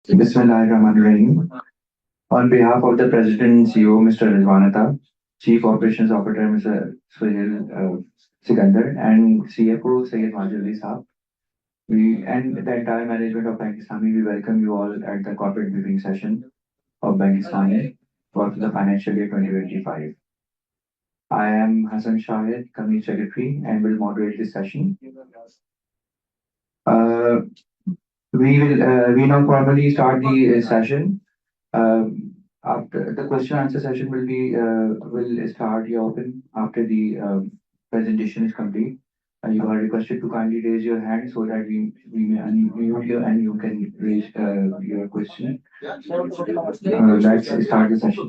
Bismillahirrahmanirrahim. On behalf of the President and CEO, Mr. Rizwan Attab, Chief Operations Officer, Mr. Suhail Sikandar, and CFO, Syed Majid Ali Saab, and the entire management of Bank Islami, we welcome you all at the corporate briefing session of Bank Islami for the financial year 2025. I am Hassan Shahid, Company Secretary, and will moderate this session. Uh, we now formally start the session. After the question answer session will start here open after the presentation is complete. You are requested to kindly raise your hand so that we may unmute you and you can raise your question. Let's start the session.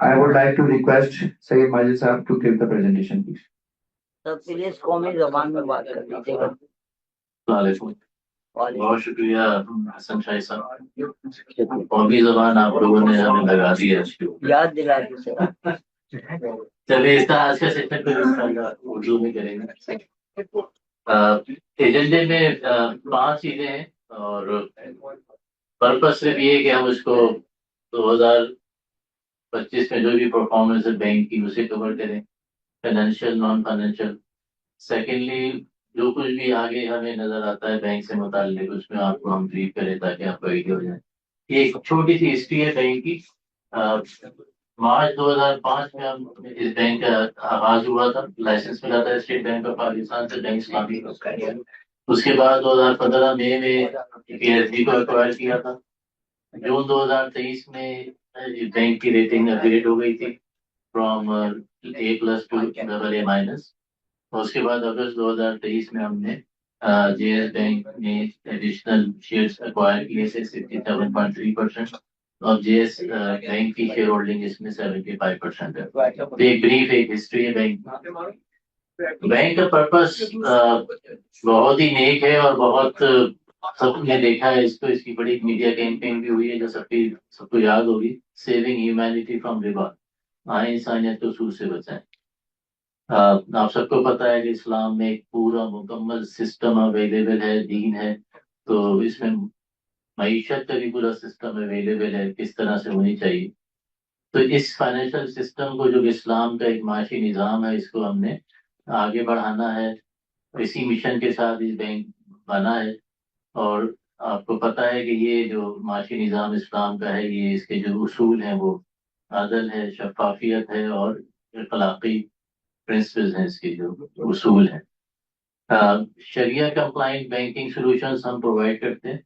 I would like to request Syed Majid Saab to give the presentation, please. तो please कौमी जबान में बात कर लीजिएगा। बहुत शुक्रिया हसन शाही साहब। कौमी जबान आप लोगों ने हमें लगा दी है, याद दिला दी सर। चलिए इसका आज का सेशन को उर्दू में करेंगे। एजेंडे में 5 चीजें हैं और पर्पस सिर्फ ये कि हम उसको 2025 में जो भी परफॉर्मेंस है बैंक की उसे कवर करें, फाइनेंशियल नॉन फाइनेंशियल। सेकेंडली जो कुछ भी आगे हमें नजर आता है बैंक से मुताल्लिक उसमें आपको हम ब्रीफ करें ताकि आपको आइडिया हो जाए। ये एक छोटी सी हिस्ट्री है बैंक की। मार्च 2005 में हम इस बैंक का आगाज हुआ था, लाइसेंस मिला था स्टेट बैंक ऑफ पाकिस्तान से बैंक इस्लामी को। उसके बाद 2015 मई में पीएसबी को एक्वायर किया था। जून 2023 में बैंक की रेटिंग अपग्रेड हो गई थी फ्रॉम A+ टू AA-। उसके बाद अगस्त 2023 में हमने जेएस बैंक में एडिशनल शेयर्स एक्वायर किए थे 67.3% और जेएस बैंक की शेयर होल्डिंग इसमें 75% है। तो एक ब्रीफ एक हिस्ट्री है बैंक का पर्पस बहुत ही नेक है और बहुत सबने देखा है इसको। इसकी बड़ी मीडिया कैंपेन भी हुई है जो सबको याद होगी, सेविंग ह्यूमैनिटी फ्रॉम रिबा, आए इंसानियत को सूद से बचाएं। आप सबको पता है कि इस्लाम में एक पूरा मुकम्मल सिस्टम अवेलेबल है, दीन है, तो इसमें मईशत का भी पूरा सिस्टम अवेलेबल है किस तरह से होनी चाहिए। तो इस फाइनेंशियल सिस्टम को जो इस्लाम का एक माशी निज़ाम है इसको हमने आगे बढ़ाना है। इसी मिशन के साथ इस बैंक बना है और आपको पता है कि ये जो माशी निज़ाम इस्लाम का है ये इसके जो उसूल हैं वो अदल है, शफाफियत है और अखलाकी प्रिंसिपल्स हैं इसके जो उसूल हैं। शरिया कंप्लाइंट बैंकिंग सॉल्यूशंस हम प्रोवाइड करते हैं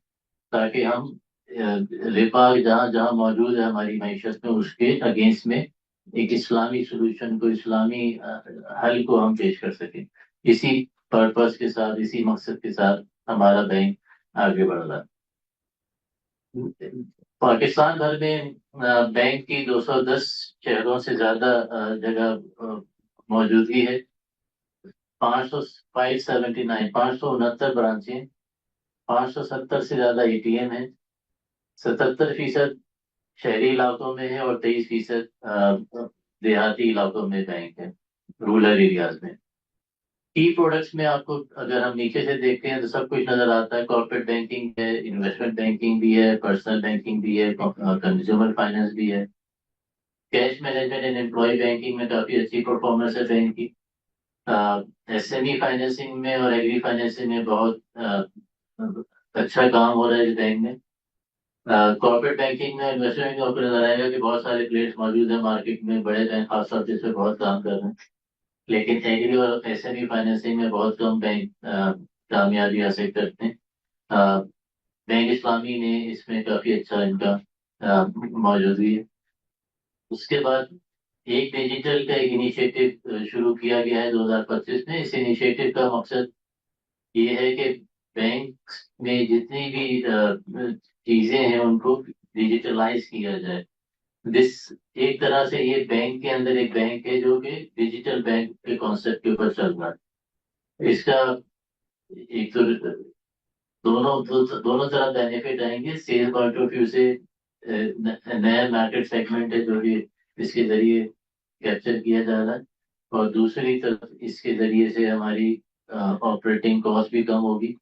ताकि हम रिबा जहाँ जहाँ मौजूद है हमारी मैशत में उसके अगेंस्ट में एक इस्लामी सॉल्यूशन को, इस्लामी हल को हम पेश कर सकें। इसी पर्पस के साथ, इसी मकसद के साथ हमारा बैंक आगे बढ़ रहा है। पाकिस्तान भर में बैंक की 210 शहरों से ज्यादा जगह मौजूदगी है। 569 ब्रांचें, 570 से ज्यादा एटीएम है। 77% शहरी इलाकों में है और 23% देहाती इलाकों में बैंक है, रूरल एरियाज में। की प्रोडक्ट्स में आपको अगर हम नीचे से देखते हैं तो सब कुछ नजर आता है। कॉर्पोरेट बैंकिंग है, इन्वेस्टमेंट बैंकिंग भी है, पर्सनल बैंकिंग भी है, कंज्यूमर फाइनेंस भी है। Cash management and employ banking में काफी अच्छी परफॉर्मेंस है बैंक की। एसएमई फाइनेंसिंग में और एग्री फाइनेंसिंग में बहुत अच्छा काम हो रहा है इस बैंक में। कॉर्पोरेट बैंकिंग में इन्वेस्टमेंट बैंकिंग आपको नजर आएगा कि बहुत सारे प्लेयर्स मौजूद हैं मार्केट में, बड़े बैंक खासतौर से इसमें बहुत काम कर रहे हैं। लेकिन एग्री और एसएमई फाइनेंसिंग में बहुत कम बैंक कामयाबी हासिल करते हैं। बैंक इस्लामी ने इसमें काफी अच्छा इनका मौजूदगी है। उसके बाद एक डिजिटल का एक इनिशिएटिव शुरू किया गया है 2025 में। इस इनिशिएटिव का मकसद ये है कि बैंक में जितनी भी चीजें हैं उनको डिजिटलाइज किया जाए। दिस एक तरह से ये बैंक के अंदर एक बैंक है जो कि डिजिटल बैंक के कॉन्सेप्ट के ऊपर चल रहा है। इसका एक तो दोनों तरफ बेनिफिट आएंगे। सेल पॉइंट ऑफ व्यू से नया मार्केट सेगमेंट है जो कि इसके जरिए कैप्चर किया जा रहा है, और दूसरी तरफ इसके जरिए से हमारी ऑपरेटिंग कॉस्ट भी कम होगी।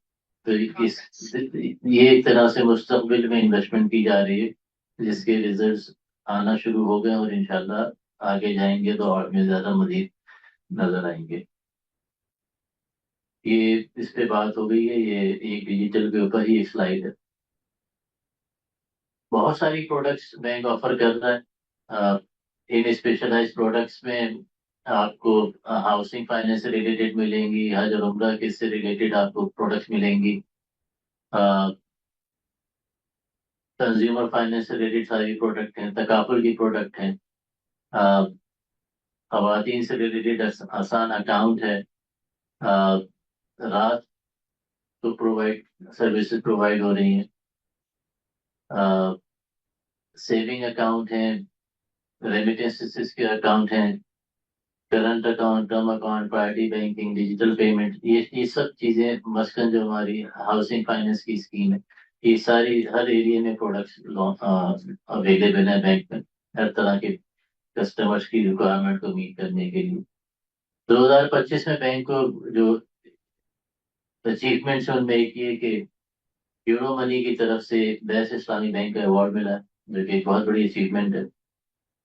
तो ये एक तरह से मुस्तकबिल में इन्वेस्टमेंट की जा रही है, जिसके रिजल्ट्स आना शुरू हो गए और इंशाल्लाह आगे जाएंगे तो और में ज्यादा मजीद नजर आएंगे। ये इस पे बात हो गई है, ये एक डिजिटल के ऊपर ही एक स्लाइड है। बहुत सारी प्रोडक्ट्स बैंक ऑफर कर रहा है। इन स्पेशलाइज्ड प्रोडक्ट्स में आपको हाउसिंग फाइनेंस से रिलेटेड मिलेंगी, हज और उम्रा के से रिलेटेड आपको प्रोडक्ट्स मिलेंगी, कंज्यूमर फाइनेंस से रिलेटेड सारी प्रोडक्ट हैं, तकाफुल की प्रोडक्ट हैं, खवातीन से रिलेटेड आसान अकाउंट है, अ, रात को प्रोवाइड सर्विसेज प्रोवाइड हो रही हैं, सेविंग अकाउंट हैं, रेमिटेंसेस के अकाउंट हैं, current account, term account, priority banking, digital payment, ये सब चीजें मस्कन जो हमारी हाउसिंग फाइनेंस की स्कीम है, ये सारी हर एरिया में प्रोडक्ट्स अवेलेबल है बैंक में, हर तरह के कस्टमर्स की रिक्वायरमेंट को मीट करने के लिए। 2025 में बैंक को जो अचीवमेंट्स है उनमें एक ये कि यूरो मनी की तरफ से बेस्ट इस्लामी बैंक का अवार्ड मिला है, जो कि एक बहुत बड़ी अचीवमेंट है।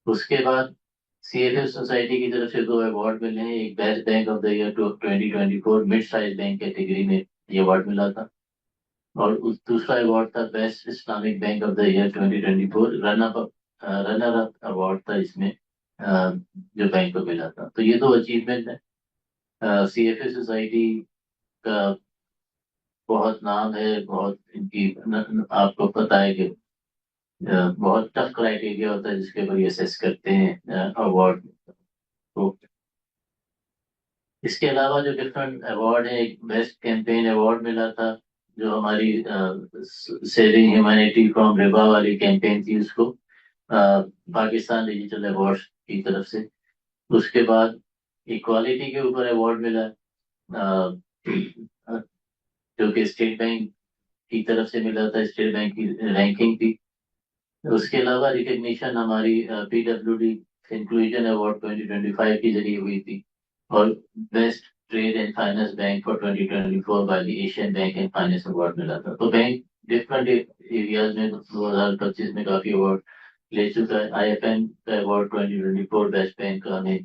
उसके बाद सीएफए सोसाइटी की तरफ से 2 अवार्ड मिले हैं, एक best bank of the year 2024 mid size bank category में ये अवार्ड मिला था, और दूसरा अवार्ड था best Islamic bank of the year 2024 runner up award था इसमें, जो बैंक को मिला था। तो ये 2 अचीवमेंट है। सीएफए सोसाइटी का बहुत नाम है, बहुत इनकी आपको पता है कि बहुत टफ क्राइटेरिया होता है जिसके ऊपर ये असेस करते हैं अवार्ड। तो इसके अलावा जो डिफरेंट अवार्ड है, एक बेस्ट कैंपेन अवार्ड मिला था जो हमारी सेविंग ह्यूमैनिटी फ्रॉम रिबा वाली कैंपेन थी, उसको पाकिस्तान डिजिटल अवार्ड की तरफ से। उसके बाद इक्वालिटी के ऊपर अवार्ड मिला, अ, जो कि स्टेट बैंक की तरफ से मिला था, स्टेट बैंक की रैंकिंग थी। उसके अलावा रिकग्निशन हमारी पीडब्ल्यूडी इंक्लूजन अवार्ड 2025 के जरिए हुई थी, और best trade and finance bank for 2024 वाली Asian bank and finance award मिला था। तो बैंक डिफरेंट एरियाज में 2025 में काफी अवार्ड ले चुका है। आईएफएन का अवार्ड 2024 बेस्ट बैंक का हमें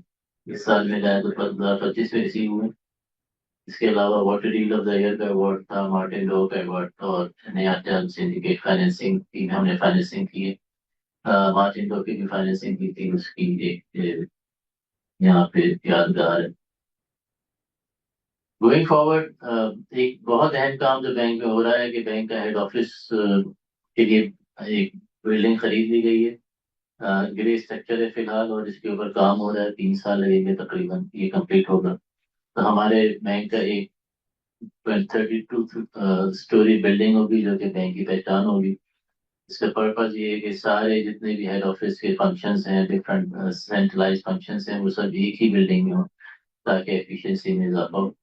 इस साल मिला है, तो 2025 में रिसीव हुए। इसके अलावा water deal of the year का अवार्ड था, मार्टिन लो का अवार्ड था, और नया टर्म सिंडिकेट फाइनेंसिंग की हमने फाइनेंसिंग की है। मार्टिन लो की भी फाइनेंसिंग की थी, उसकी एक यहाँ पे यादगार है। गोइंग फॉरवर्ड एक बहुत अहम काम जो बैंक में हो रहा है कि बैंक का हेड ऑफिस के लिए एक बिल्डिंग खरीद ली गई है। ग्रे स्ट्रक्चर है फिलहाल, और इसके ऊपर काम हो रहा है, 3 साल लगेंगे तकरीबन ये कंप्लीट होगा। तो हमारे बैंक का एक 32 स्टोरी बिल्डिंग होगी जो कि बैंक की पहचान होगी। इसका पर्पज ये है कि सारे जितने भी हेड ऑफिस के फंक्शंस हैं, डिफरेंट सेंट्रलाइज फंक्शंस हैं, वो सब एक ही बिल्डिंग में हो ताकि एफिशिएंसी में इजाफा हो।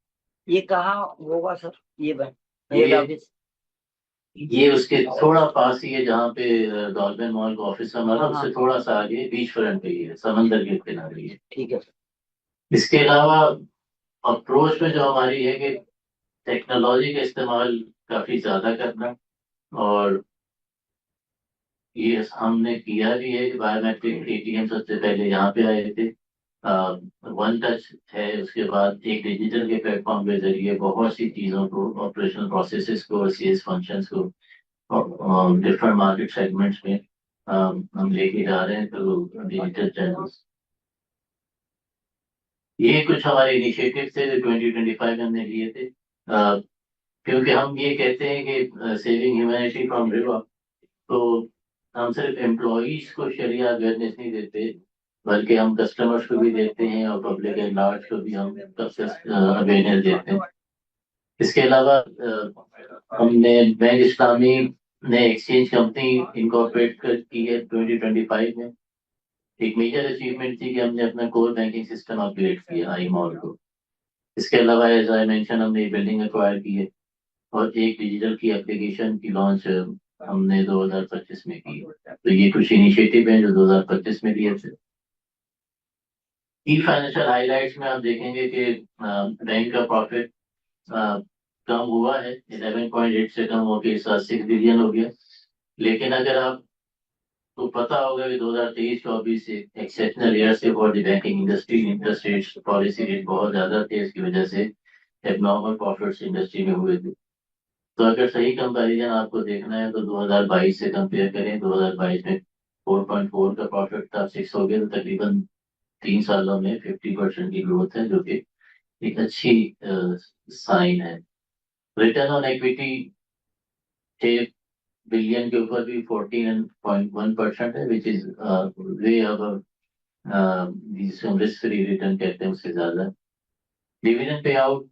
ये कहाँ होगा सर, ये बैंक हेड ये ऑफिस? ये उसके थोड़ा पास ही है जहाँ पे डॉल्फिन मॉल का ऑफिस है हमारा, हाँ उससे हाँ, थोड़ा सा आगे बीच फ्रंट पे ही है, समंदर के किनारे ही है। ठीक है सर। इसके अलावा अप्रोच में जो हमारी है कि टेक्नोलॉजी का इस्तेमाल काफी ज्यादा करना, और ये हमने किया भी है कि बायोमेट्रिक एटीएम सबसे पहले यहाँ पे आए थे। वन टच है, उसके बाद एक डिजिटल के प्लेटफॉर्म के जरिए बहुत सी चीज़ों को, ऑपरेशनल प्रोसेसेस को, सीएस फंक्शंस को डिफरेंट मार्केट सेगमेंट्स में हम लेके जा रहे हैं तो डिजिटल चैनल्स। ये कुछ हमारे इनिशिएटिव थे जो 2025 में हमने लिए थे, क्योंकि हम ये कहते हैं कि सेविंग ह्यूमैनिटी फ्रॉम रिवर, तो हम सिर्फ एम्प्लॉयज को शरिया अवेयरनेस नहीं देते, बल्कि हम कस्टमर्स को भी देते हैं और पब्लिक एट लार्ज को भी हम अवेयरनेस देते हैं। इसके अलावा हमने बैंक इस्लामी ने एक्सचेंज कंपनी इनकॉर्पोरेट की है 2025 में, एक मेजर अचीवमेंट थी कि हमने अपना कोर बैंकिंग सिस्टम अपग्रेड किया आई मॉल को। इसके अलावा एज आई मेंशन हमने ये बिल्डिंग एक्वायर की है और एक डिजिटल की एप्लीकेशन की लॉन्च हमने 2025 में की है। तो ये कुछ इनिशिएटिव हैं जो 2025 में लिए थे। की फाइनेंशियल हाइलाइट्स में आप देखेंगे कि बैंक का प्रॉफिट कम हुआ है, 11.8 से कम होकर इस साल 6 बिलियन हो गया। लेकिन अगर आप तो पता होगा कि 2023-24 एक्सेप्शनल ईयर से for the banking industry, interest rates policy rate बहुत ज्यादा थे, इसकी वजह से एबनॉर्मल प्रॉफिट्स इंडस्ट्री में हुए थे। तो अगर सही कंपैरिजन आपको देखना है तो 2022 से कंपेयर करें, 2022 में 4.4 का प्रॉफिट था, 6 हो गया, तो तकरीबन 3 सालों में 50% की ग्रोथ है, जो कि एक अच्छी साइन है। रिटर्न ऑन इक्विटी 6 बिलियन के ऊपर भी 14.1% है, विच इज वे अबव जिसको रिस्क फ्री रिटर्न कहते हैं उससे ज्यादा। डिविडेंड पे आउट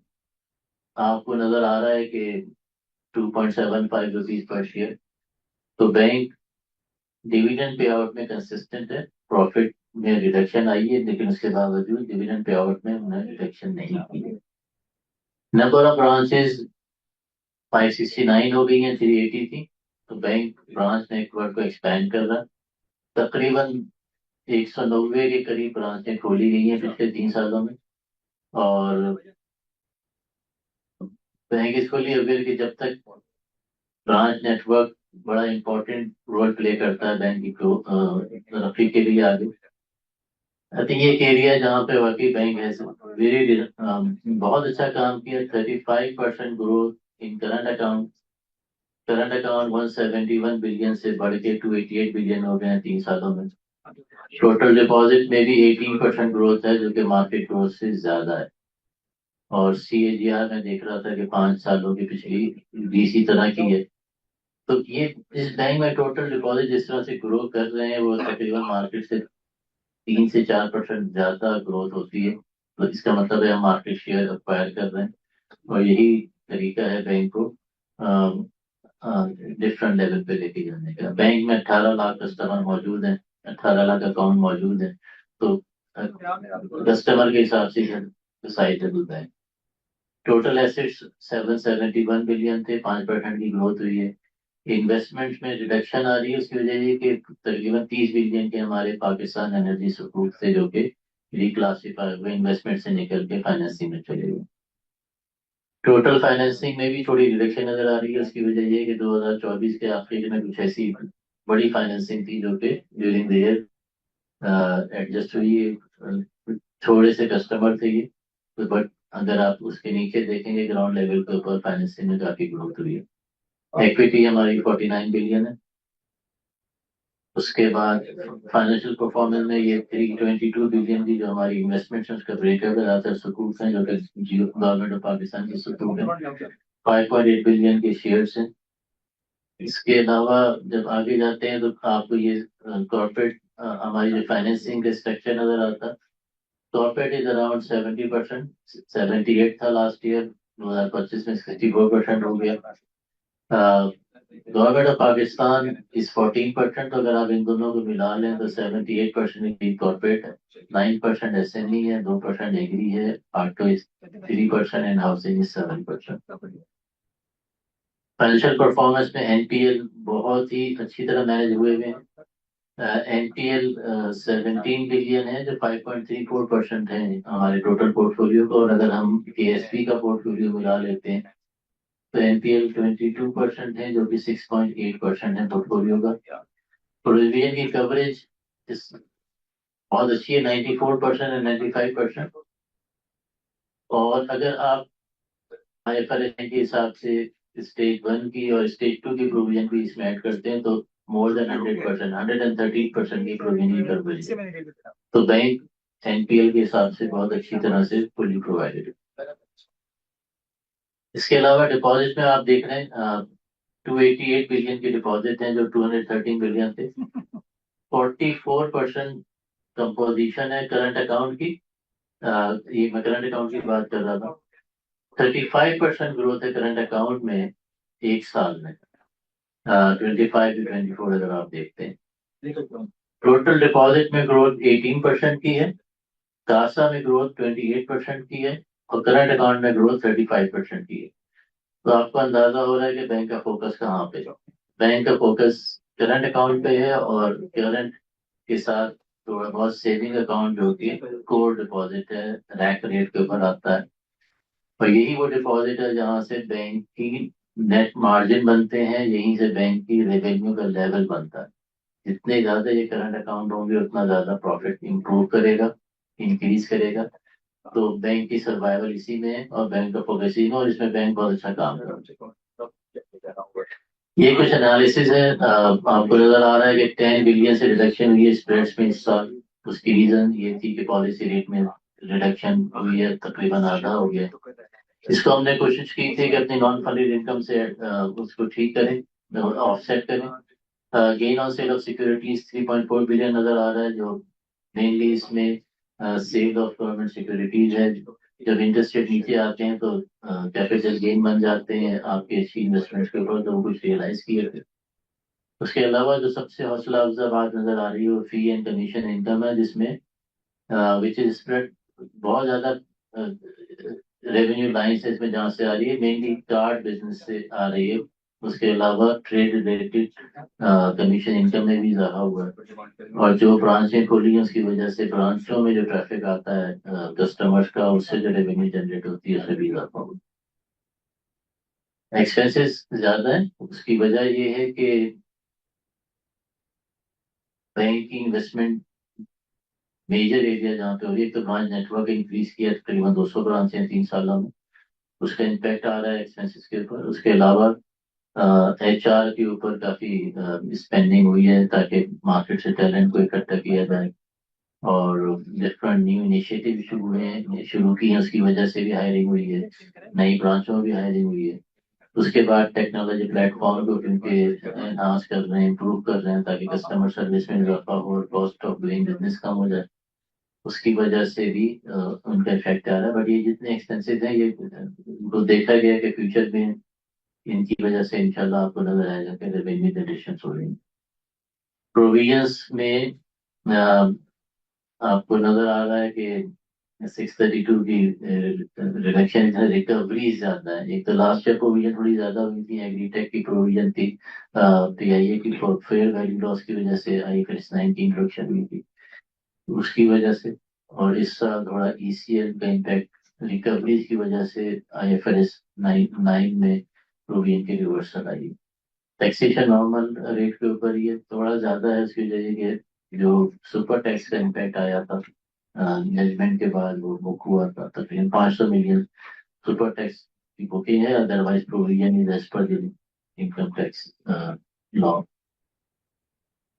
आपको नजर आ रहा है कि 2.75 रुपीज पर शेयर। तो बैंक डिविडेंड पे आउट में कंसिस्टेंट है। प्रॉफिट में रिडक्शन आई है, लेकिन उसके बावजूद डिविडेंड पे आउट में उन्होंने रिडक्शन नहीं की है। नंबर ऑफ ब्रांचेस 569 हो गई है, 380 थी। तो बैंक ब्रांच नेटवर्क को एक्सपैंड कर रहा है। तकरीबन 190 के करीब ब्रांचें खोली गई हैं पिछले 3 सालों में। और बैंक इसको लिए अवेयर कि जब तक ब्रांच नेटवर्क बड़ा इंपॉर्टेंट रोल प्ले करता है बैंक की तरक्की के लिए आगे। आई थिंक ये एक एरिया है जहाँ पे वाकई बैंक है वेरी बहुत अच्छा काम किया। 35% growth in current account 171 billion से बढ़ के 288 बिलियन हो गए हैं 3 सालों में। टोटल डिपॉजिट में भी 18% ग्रोथ है, जो कि मार्केट ग्रोथ से ज्यादा है। और CAGR में देख रहा था कि 5 सालों की पिछली भी इसी तरह की है। तो ये इस बैंक में टोटल डिपॉजिट जिस तरह से ग्रो कर रहे हैं वो तकरीबन मार्केट से 3 से 4% ज्यादा ग्रोथ होती है। तो इसका मतलब है हम मार्केट शेयर अक्वायर कर रहे हैं, और यही तरीका है बैंक को डिफरेंट लेवल पे लेके जाने का। बैंक में 18 लाख कस्टमर मौजूद हैं, 18 लाख अकाउंट मौजूद हैं। तो कस्टमर के हिसाब से sizeable bank. Total assets 771 billion थे, 5% की ग्रोथ हुई है। इन्वेस्टमेंट में रिडक्शन आ रही है, उसकी वजह ये कि तकरीबन 30 बिलियन के हमारे पाकिस्तान एनर्जी सुकूक थे, जो कि रिक्लासिफाई हुए इन्वेस्टमेंट से निकल के फाइनेंसिंग में चले गए। टोटल फाइनेंसिंग में भी थोड़ी रिडक्शन नजर आ रही है, उसकी वजह ये कि 2024 के आखिर में कुछ ऐसी बड़ी फाइनेंसिंग थी जो कि ड्यूरिंग द ईयर एडजस्ट हुई है। थोड़े से कस्टमर थे ये, तो बट अगर आप उसके नीचे देखेंगे ग्राउंड लेवल के ऊपर फाइनेंसिंग में काफी ग्रोथ हुई है। इक्विटी हमारी 49 बिलियन है। उसके बाद फाइनेंशियल परफॉर्मेंस में ये 322 बिलियन की जो हमारी इन्वेस्टमेंट है उसका ब्रेकअप है, ज्यादातर सुकूक हैं जो कि जियो गवर्नमेंट ऑफ पाकिस्तान की सुकूक है। 5.8 बिलियन के शेयर्स हैं। इसके अलावा जब आगे जाते हैं तो आपको ये कॉर्पोरेट हमारी जो फाइनेंसिंग का स्ट्रक्चर नजर आता है। कॉर्पोरेट इज अराउंड 70%, 78 था लास्ट ईयर, 2025 में 64% हो गया। गवर्नमेंट ऑफ पाकिस्तान इज 14%, तो अगर आप इन दोनों को मिला लें तो 78% की कॉर्पोरेट है, 9% SME है, 2% एग्री है, auto is 3% and housing is 7%। Financial performance में NPL बहुत ही अच्छी तरह मैनेज हुए हुए हैं। NPL 17 बिलियन है, जो 5.34% है हमारे टोटल पोर्टफोलियो को। और अगर हम KSP का पोर्टफोलियो मिला लेते हैं तो NPL 22% है, जो कि 6.8% है पोर्टफोलियो का। प्रोविजन की कवरेज बहुत अच्छी है, 94% एंड 95%। और अगर आप IFRS के हिसाब से स्टेज 1 की और स्टेज 2 की प्रोविजन भी इसमें ऐड करते हैं तो मोर देन 100%, 113% की प्रोविजन की कवरेज है। तो बैंक NPL के हिसाब से बहुत अच्छी तरह से फुली प्रोवाइडेड है। इसके अलावा डिपॉजिट में आप देख रहे हैं 288 बिलियन के डिपॉजिट हैं, जो 213 बिलियन थे। 44% कंपोजिशन है करंट अकाउंट की। ये मैं करंट अकाउंट की बात कर रहा था। 35% ग्रोथ है करंट अकाउंट में एक साल में, 25 to 24 अगर आप देखते हैं। टोटल डिपॉजिट में ग्रोथ 18% की है, कासा में ग्रोथ 28% की है और करंट अकाउंट में ग्रोथ 35% की है। तो आपको अंदाजा हो रहा है कि बैंक का फोकस कहाँ पे है। बैंक का फोकस करंट अकाउंट पे है और करंट के साथ थोड़ा बहुत सेविंग अकाउंट जो कि कोर डिपॉजिट है, रैक रेट के ऊपर आता है। और यही वो डिपॉजिट है जहाँ से बैंक की नेट मार्जिन बनते हैं, यहीं से बैंक की रेवेन्यू का लेवल बनता है। जितने ज्यादा ये करंट अकाउंट होंगे उतना ज्यादा प्रॉफिट इंप्रूव करेगा, इंक्रीज करेगा। तो बैंक की सर्वाइवल इसी में है और बैंक का फोकस इसी में, और इसमें बैंक बहुत अच्छा काम कर रहा है। ये कुछ एनालिसिस है। आपको नजर आ रहा है कि 10 बिलियन से रिडक्शन हुई है स्प्रेड्स में इस साल। उसकी रीजन ये थी कि पॉलिसी रेट में रिडक्शन हुई है, तकरीबन आधा हो गया। इसको हमने कोशिश की थी कि अपनी नॉन फंडेड इनकम से उसको ठीक करें, ऑफसेट करें। Gain on sale of securities 3.4 billion नजर आ रहा है, जो मेनली इसमें सेल ऑफ गवर्नमेंट सिक्योरिटीज है। जब इंटरेस्ट रेट नीचे आते हैं तो कैपिटल गेन बन जाते हैं आपके अच्छी इन्वेस्टमेंट के ऊपर, तो वो कुछ रियलाइज किए थे। उसके अलावा जो सबसे हौसला अफजा बात नजर आ रही है वो फी एंड कमीशन इनकम है, जिसमें विच इज स्प्रेड बहुत ज्यादा रेवेन्यू लाइन से इसमें जहाँ से आ रही है, मेनली कार्ड बिजनेस से आ रही है। उसके अलावा ट्रेड रिलेटेड कमीशन इनकम में भी इजाफा हुआ है। और जो ब्रांचें खुली हैं उसकी वजह से ब्रांचों में जो ट्रैफिक आता है कस्टमर्स का, उससे जो रेवेन्यू जनरेट होती है उसमें भी इजाफा हुआ। एक्सपेंसेस ज्यादा है, उसकी वजह ये है कि बैंक की इन्वेस्टमेंट मेजर एरिया जहाँ पे हो रही है, एक तो ब्रांच नेटवर्क इंक्रीज किया, तकरीबन 200 ब्रांचें हैं 3 सालों में, उसका इम्पैक्ट आ रहा है एक्सपेंसेस के ऊपर। उसके अलावा HR के ऊपर काफी स्पेंडिंग हुई है ताकि मार्केट से टैलेंट को इकट्ठा किया जाए, और डिफरेंट न्यू इनिशिएटिव शुरू की है, उसकी वजह से भी हायरिंग हुई है, नई ब्रांचों में भी हायरिंग हुई है। उसके बाद टेक्नोलॉजी प्लेटफॉर्म को क्योंकि एनहांस कर रहे हैं, इम्प्रूव कर रहे हैं ताकि कस्टमर सर्विस में इजाफा हो और कॉस्ट ऑफ डूइंग बिजनेस कम हो जाए, उसकी वजह से भी उनका इफेक्ट आ रहा है। बट ये जितने एक्सपेंसेस हैं ये उनको देखा गया कि फ्यूचर में इनकी वजह से इंशाल्लाह आपको नजर आएगा कि रेवेन्यू जनरेशन हो रही है। प्रोविजंस में आपको नजर आ रहा है कि 632 की रिडक्शन है, रिकवरी ज्यादा है। एक तो लास्ट ईयर प्रोविजन थोड़ी ज्यादा हुई थी, एग्रीटेक की प्रोविजन थी, PIA की फेयर वैल्यू लॉस की वजह से IFRS 9 की इंट्रोडक्शन हुई थी, उसकी वजह से। और इस साल थोड़ा ECL का इम्पैक्ट रिकवरीज की वजह से IFRS 9 में प्रोविजन की रिवर्सल आई। टैक्सेशन नॉर्मल रेट के ऊपर ही है, थोड़ा ज्यादा है उसकी वजह ये जो सुपर टैक्स का इम्पैक्ट आया था जजमेंट के बाद, वो बुक हुआ था तकरीबन 500 मिलियन सुपर टैक्स की बुकिंग है। Otherwise provision is as per income tax law.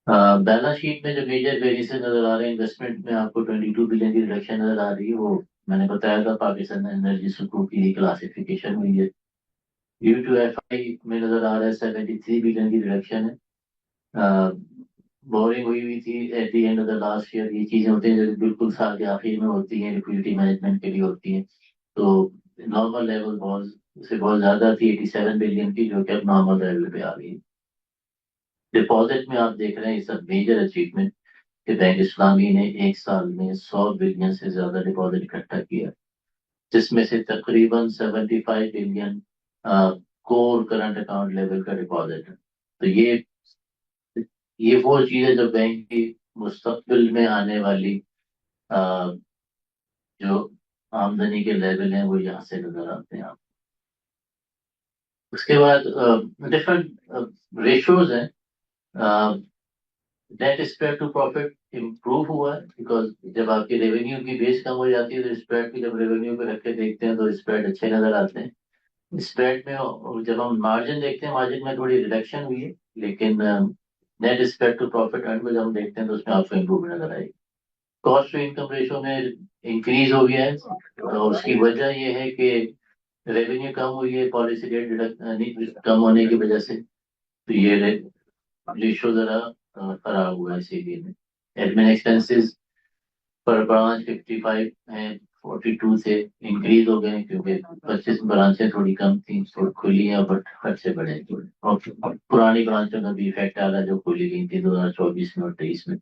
Balance sheet में जो मेजर वेरिएशन नजर आ रहे हैं, इन्वेस्टमेंट में आपको 22 बिलियन की रिडक्शन नजर आ रही है। वो मैंने बताया था पाकिस्तान एनर्जी सुकूक की रिक्लासिफिकेशन हुई है। ड्यू टू FI में नजर आ रहा है 73 बिलियन की रिडक्शन है। बोरिंग हुई थी at the end of the last year. ये चीजें होती हैं जो बिल्कुल साल के आखिर में होती हैं, लिक्विडिटी मैनेजमेंट के लिए होती हैं। तो नॉर्मल लेवल बहुत ज्यादा थी 87 बिलियन की, जो कि अब नॉर्मल लेवल पे आ गई। डिपॉजिट में आप देख रहे हैं इस मेजर अचीवमेंट कि बैंक इस्लामी ने एक साल में 100 बिलियन से ज्यादा डिपॉजिट इकट्ठा किया, जिसमें से तकरीबन 75 billion core current account level का डिपॉजिट है। तो ये वो चीज है जो बैंक की मुस्तकबिल में आने वाली अ, जो आमदनी के लेवल हैं वो यहाँ से नजर आते हैं आप। उसके बाद डिफरेंट रेशियोज हैं। Net spread to profit improve हुआ है, बिकॉज जब आपकी रेवेन्यू की बेस कम हो जाती है तो स्प्रेड की जब रेवेन्यू पे रख के देखते हैं तो स्प्रेड अच्छे नजर आते हैं। स्प्रेड में जब हम मार्जिन देखते हैं, मार्जिन में थोड़ी रिडक्शन हुई है, लेकिन net spread to profit earn में जब हम देखते हैं तो उसमें आपको इम्प्रूवमेंट नजर आएगी। कॉस्ट टू इनकम रेशो में इंक्रीज हो गया है, और उसकी वजह यह है कि रेवेन्यू कम हुई है पॉलिसी रेट कम होने की वजह से। तो ये रेशो जरा खराब हुआ है, इसीलिए एडमिन एक्सपेंसेस पर ब्रांच 55 है, 42 से इंक्रीज हो गए हैं, क्योंकि 25 ब्रांचें थोड़ी कम थी तो खुली हैं, बट खर्चे बढ़े हैं थोड़े। और पुरानी ब्रांचों का भी इफेक्ट आ रहा है जो खुली गई थी 2024 में और 23 में।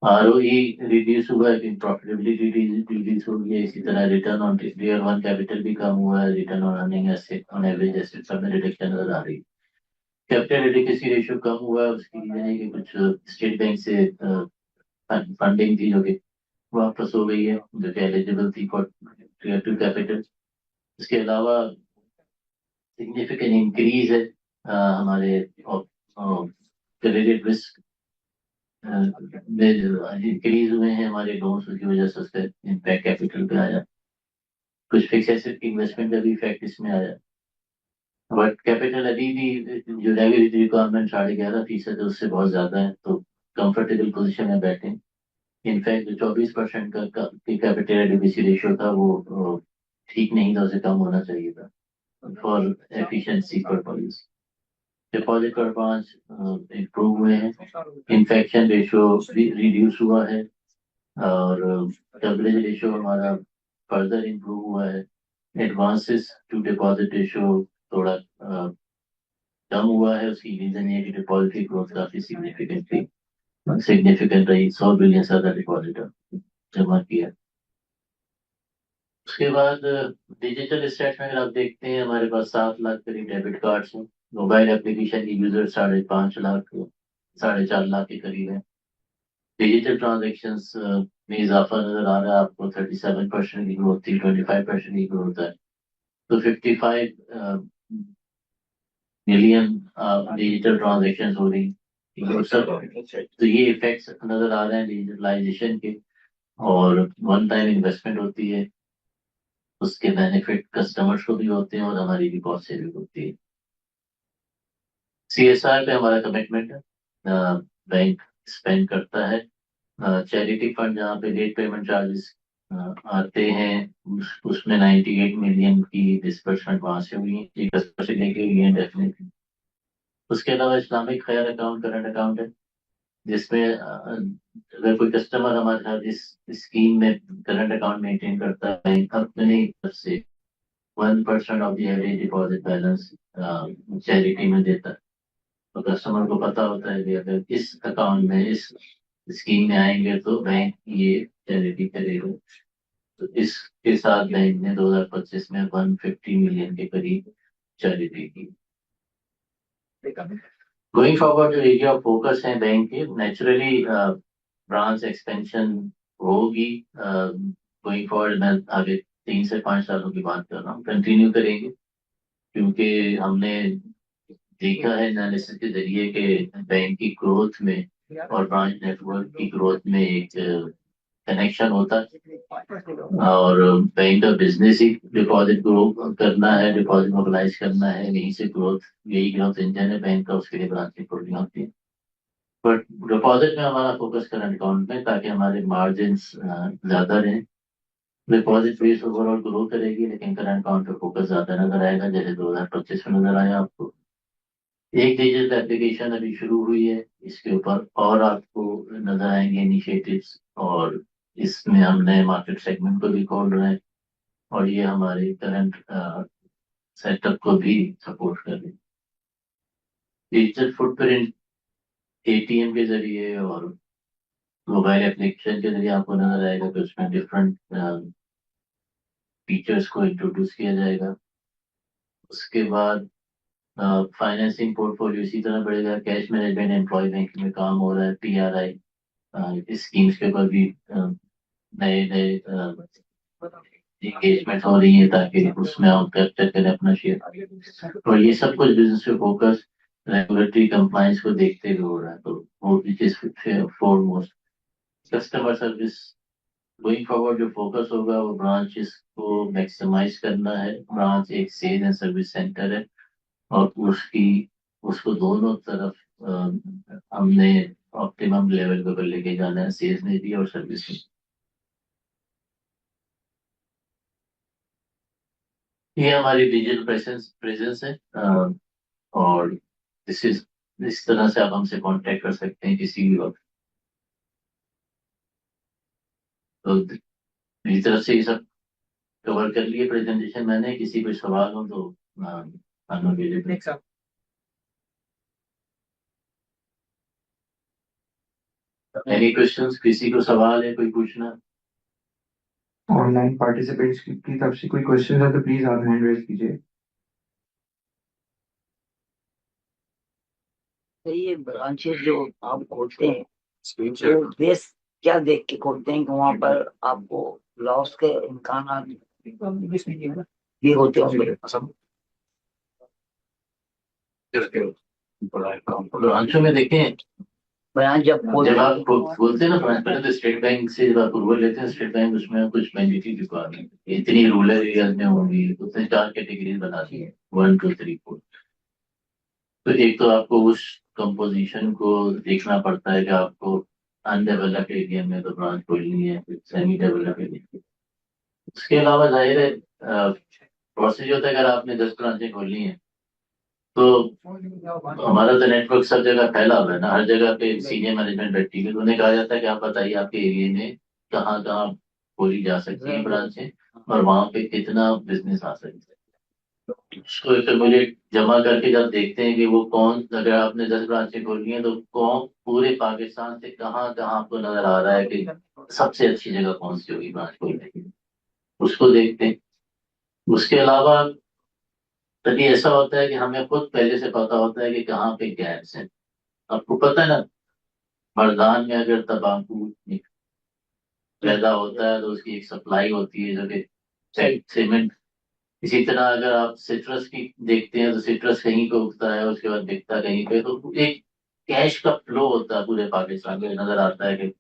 ROE रिड्यूस हुआ है, प्रॉफिटेबिलिटी रिड्यूस हो गई है, इसी तरह return on tier one capital भी कम हुआ है, return on earning asset on average asset सब में रिडक्शन नजर आ रही है। कैपिटल एडिक्वेसी रेशियो कम हुआ है, उसकी रीजन है कि कुछ स्टेट बैंक से फंडिंग थी जो कि वापस हो गई है, जो कि एलिजिबल थी फॉर टियर टू कैपिटल। इसके अलावा सिग्निफिकेंट इंक्रीज है हमारे क्रेडिट रिस्क में इंक्रीज हुए हैं हमारे लोन्स, उसकी वजह से उसका इम्पैक्ट कैपिटल पे आया। कुछ फिक्स एसेट की इन्वेस्टमेंट का भी इफेक्ट इसमें आया। बट कैपिटल अभी भी जो रेगुलेटरी रिक्वायरमेंट 11.5% है उससे बहुत ज्यादा है, तो कंफर्टेबल पोजीशन में बैठे। इनफैक्ट जो 24% का कैपिटल एडिक्वेसी रेशियो था वो ठीक नहीं था, उसे कम होना चाहिए था for efficiency purpose. Deposit performance improve हुए हैं, इन्फेक्शन रेशियो रिड्यूस हुआ है और कवरेज रेशियो हमारा फर्दर इम्प्रूव हुआ है। एडवांसेस टू डिपॉजिट रेशियो थोड़ा कम हुआ है, उसकी रीजन ये कि डिपॉजिट की ग्रोथ काफी सिग्निफिकेंट रही, 100 बिलियन से ज्यादा डिपॉजिट जमा किया। उसके बाद डिजिटल स्टेट्स में अगर आप देखते हैं हमारे पास 7 लाख करीब डेबिट कार्ड्स हैं, मोबाइल एप्लीकेशन की यूजर 5.5 लाख 4.5 लाख के करीब है। डिजिटल ट्रांजेक्शन में इजाफा नजर आ रहा है आपको, 37% की ग्रोथ थी, 25% की ग्रोथ है, तो 55 मिलियन डिजिटल ट्रांजेक्शन हो रही। तो सब तो ये इफेक्ट्स नजर आ रहे हैं डिजिटलाइजेशन के, और वन टाइम इन्वेस्टमेंट होती है, उसके बेनिफिट कस्टमर्स को भी होते हैं और हमारी भी कॉस्ट सेविंग होती है। CSR पे हमारा कमिटमेंट है, बैंक स्पेंड करता है। चैरिटी फंड जहाँ पे लेट पेमेंट चार्जेस आते हैं उसमें 98 मिलियन की डिस्बर्समेंट वहां से हुई है, ये कस्टमर से लेके हुई है डेफिनेटली। उसके अलावा इस्लामिक खैर अकाउंट करंट अकाउंट है, जिसमें अगर कोई कस्टमर हमारे साथ इस स्कीम में करंट अकाउंट मेंटेन करता है अपनी तरफ से 1% of the average deposit balance charity में देता है, तो कस्टमर को पता होता है कि अगर इस अकाउंट में इस स्कीम में आएंगे तो बैंक ये चैरिटी करेगा। तो इसके साथ बैंक ने 2025 में 150 मिलियन के करीब चैरिटी की। गोइंग फॉरवर्ड जो एरिया ऑफ फोकस है बैंक के, नेचुरली ब्रांच एक्सपेंशन होगी। गोइंग फॉरवर्ड मैं आगे 3 से 5 सालों की बात कर रहा हूँ, कंटिन्यू करेंगे, क्योंकि हमने देखा है एनालिसिस के जरिए कि बैंक की ग्रोथ में और ब्रांच नेटवर्क की ग्रोथ में एक कनेक्शन होता है, और बैंक का बिजनेस ही डिपॉजिट ग्रो करना है, डिपॉजिट मोबिलाइज करना है, यहीं से ग्रोथ, यही ग्रोथ इंजन है बैंक का, उसके लिए ब्रांच की खोलनी होती है। बट डिपॉजिट में हमारा फोकस करंट अकाउंट में, ताकि हमारे मार्जिन ज्यादा रहें। डिपॉजिट बेस ओवरऑल ग्रो करेगी, लेकिन करंट अकाउंट पे फोकस ज्यादा नजर आएगा, जैसे 2025 में नजर आया आपको। एक डिजिटल एप्लीकेशन अभी शुरू हुई है, इसके ऊपर और आपको नजर आएंगे इनिशिएटिव्स, और इसमें हम नए मार्केट सेगमेंट को भी खोल रहे हैं, और ये हमारे करंट सेटअप को भी सपोर्ट कर रहे हैं। डिजिटल फुटप्रिंट ATM के जरिए और मोबाइल एप्लीकेशन के जरिए आपको नजर आएगा कि उसमें डिफरेंट फीचर्स को इंट्रोड्यूस किया जाएगा। उसके बाद फाइनेंसिंग पोर्टफोलियो इसी तरह बढ़ेगा, कैश मैनेजमेंट एम्प्लॉय बैंकिंग में काम हो रहा है, PRI स्कीम्स के ऊपर भी नए नए एंगेजमेंट हो रही है, ताकि उसमें हम कैप्चर करें अपना शेयर, और ये सब कुछ बिजनेस पे फोकस रेगुलेटरी कंप्लायंस को देखते हुए हो रहा है, तो वो which is foremost. Customer service going forward जो फोकस होगा वो ब्रांचेस को मैक्सिमाइज करना है। ब्रांच एक सेल एंड सर्विस सेंटर है, और उसको दोनों तरफ हमने ऑप्टिमम लेवल पे लेके जाना है, सेल्स में भी और सर्विस में। ये हमारी डिजिटल प्रेजेंस है, और दिस इज इस तरह से आप हमसे कांटेक्ट कर सकते हैं किसी भी वक्त। तो मेरी तरफ से ये सब कवर कर लिए प्रेजेंटेशन मैंने, किसी कोई सवाल हो तो अवेलेबल। Any questions? किसी को सवाल है कोई पूछना? ऑनलाइन पार्टिसिपेंट्स की तरफ से कोई क्वेश्चन है तो प्लीज आप हैंड रेज कीजिए। तो ये ब्रांचेस जो आप खोलते हैं तो बेस क्या देख के खोलते हैं कि वहाँ पर आपको लॉस के इम्कान भी होते होंगे? ब्रांचों में देखें, ब्रांच जब जब खोलते आप हैं बोलते हैं ना ब्रांच, पहले तो स्टेट बैंक से जब अप्रूवल लेते हैं, स्टेट बैंक उसमें कुछ मैंडेटरी रिक्वायरमेंट, इतनी रूरल एरियाज में होंगी, उसने 4 कैटेगरीज बना दी है, 1 2 3 4। तो एक तो आपको उस कंपोजिशन को देखना पड़ता है कि आपको अनडेवलप्ड एरिया में तो ब्रांच खोलनी है, सेमी डेवलप्ड एरिया। उसके अलावा जाहिर है प्रोसेस होता है, अगर आपने 10 ब्रांचें खोलनी है तो हमारा तो नेटवर्क सब जगह फैला हुआ है ना, हर जगह पे सीनियर मैनेजमेंट बैठी है, तो उन्हें कहा जाता है कि आप बताइए आपके एरिया में कहाँ कहाँ खोली जा सकती है ब्रांचें और वहां पे कितना बिजनेस आ सकता है। तो फिर मुझे जमा करके जब देखते हैं कि वो कौन, अगर आपने 10 ब्रांचें खोली हैं तो कौन पूरे पाकिस्तान से कहाँ कहाँ आपको नजर आ रहा है कि सबसे अच्छी जगह कौन सी होगी ब्रांच खोलने की, उसको देखते हैं। उसके अलावा कभी ऐसा होता है कि हमें खुद पहले से पता होता है कि कहाँ पे गैप्स हैं। आपको पता है ना, मरदान में अगर तंबाकू पैदा होता है तो उसकी एक सप्लाई होती है जो कि सीमेंट। इसी तरह अगर आप सिट्रस की देखते हैं तो सिट्रस कहीं पे उगता है, उसके बाद बिकता कहीं पे, तो एक कैश का फ्लो होता है पूरे पाकिस्तान में, नजर आता है कि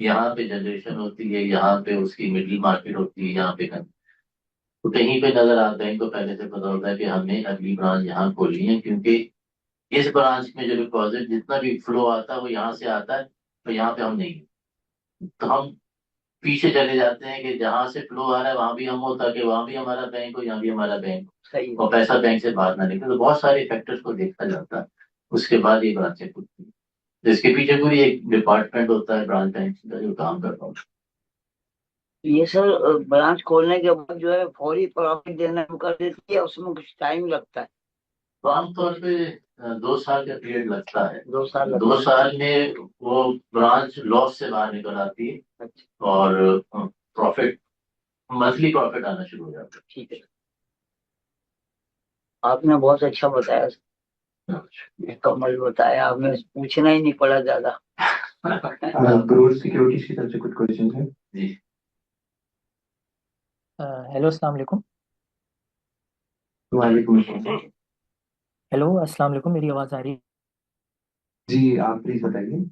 यहाँ पे जनरेशन होती है, यहाँ पे उसकी मिडिल मार्केट होती है, यहाँ पे तो कहीं पे नजर आता है, इनको पहले से पता होता है कि हमें अगली ब्रांच यहाँ खोलनी है, क्योंकि इस ब्रांच में जो डिपॉजिट जितना भी फ्लो आता है वो यहाँ से आता है, तो यहाँ पे हम नहीं हैं। तो हम पीछे चले जाते हैं कि जहां से फ्लो आ रहा है वहां भी हम हो, ताकि वहां भी हमारा बैंक हो, यहाँ भी हमारा बैंक हो, सही और पैसा बैंक से बाहर ना निकले। तो बहुत सारे फैक्टर्स को देखा जाता है, उसके बाद ये ब्रांचें खुलती है। जिसके पीछे पूरी एक डिपार्टमेंट होता है ब्रांच बैंक का जो काम कर रहा होता ये सर ब्रांच खोलने के बाद जो है फौरी प्रॉफिट देना शुरू कर देती है, उसमें कुछ टाइम लगता है? है। तो आमतौर पे 2 साल का पीरियड लगता है। 2 साल लगता 2 साल में वो ब्रांच लॉस से बाहर निकल आती है है? अच्छा, और प्रॉफिट, मंथली प्रॉफिट आना शुरू हो जाता ठीक है। आपने बहुत अच्छा बताया है। कमल, बताया आपने, पूछना ही नहीं पड़ा ज्यादा। ग्रोथ सिक्योरिटीज की तरफ से कुछ क्वेश्चन है। जी। हेलो अस्सलाम वालेकुम। वालेकुम अस्सलाम। हेलो अस्सलाम वालेकुम, मेरी आवाज़ आ रही है? जी आप प्लीज बताइए।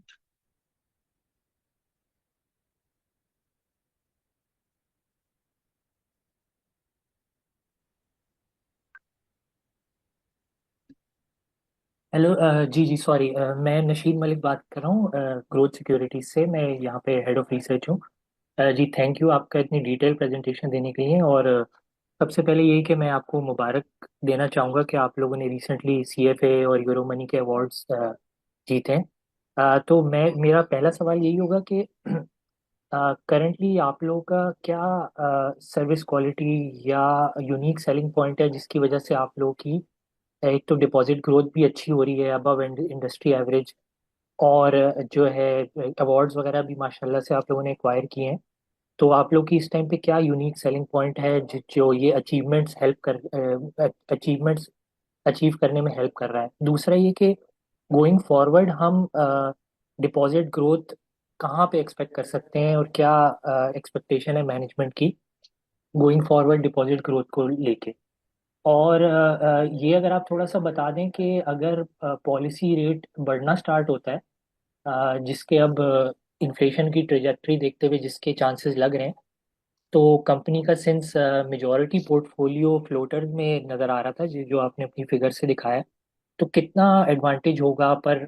हेलो जी जी सॉरी, मैं नशीद मलिक बात कर रहा हूँ ग्रोथ सिक्योरिटीज से। मैं यहाँ पे हेड ऑफ रिसर्च हूँ। जी थैंक यू आपका इतनी डिटेल प्रेजेंटेशन देने के लिए। और सबसे पहले यही कि मैं आपको मुबारक देना चाहूँगा कि आप लोगों ने रिसेंटली सीएफए और यूरो मनी के अवार्ड्स जीते हैं। तो मैं, मेरा पहला सवाल यही होगा कि करंटली आप लोगों का क्या सर्विस क्वालिटी या यूनिक सेलिंग पॉइंट है जिसकी वजह से आप लोगों की एक तो डिपॉजिट ग्रोथ भी अच्छी हो रही है अबव इंडस्ट्री एवरेज, और जो है अवार्ड्स वगैरह भी माशाल्लाह से आप लोगों ने एक्वायर किए हैं। तो आप लोग की इस टाइम पे क्या यूनिक सेलिंग पॉइंट है जो ये अचीवमेंट्स हेल्प कर अचीवमेंट्स अचीव करने में हेल्प कर रहा है? दूसरा ये कि गोइंग फॉरवर्ड हम डिपॉजिट ग्रोथ कहाँ पे एक्सपेक्ट कर सकते हैं, और क्या एक्सपेक्टेशन है मैनेजमेंट की गोइंग फॉरवर्ड डिपॉजिट ग्रोथ को लेके? और ये अगर आप थोड़ा सा बता दें कि अगर पॉलिसी रेट बढ़ना स्टार्ट होता है, जिसके अब इन्फ्लेशन की ट्रेजेक्टरी देखते हुए जिसके चांसेस लग रहे हैं, तो कंपनी का सिंस मेजॉरिटी पोर्टफोलियो फ्लोटर में नज़र आ रहा था जो आपने अपनी फिगर से दिखाया, तो कितना एडवांटेज होगा पर